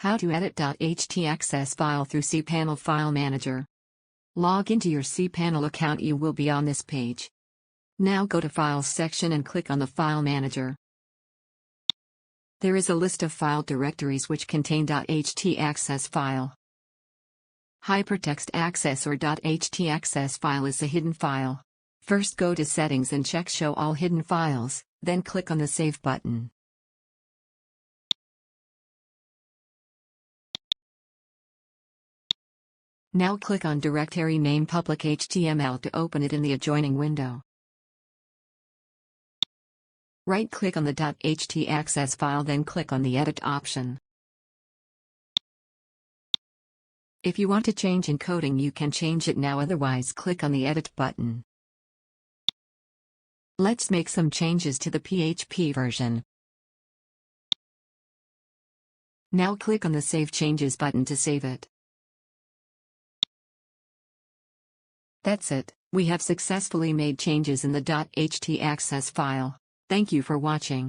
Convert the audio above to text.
How to edit htaccess file through cPanel File Manager. Log into your cPanel account. You will be on this page. Now go to Files section and click on the File Manager. There is a list of file directories which contain htaccess file. Hypertext access or htaccess file is a hidden file. First go to Settings and check Show All Hidden Files, then click on the Save button. Now click on Directory Name Public HTML to open it in the adjoining window. Right-click on the htaccess file, then click on the Edit option. If you want to change encoding, you can change it now, otherwise click on the Edit button. Let's make some changes to the PHP version. Now click on the Save Changes button to save it. That's it, we have successfully made changes in the htaccess file. Thank you for watching.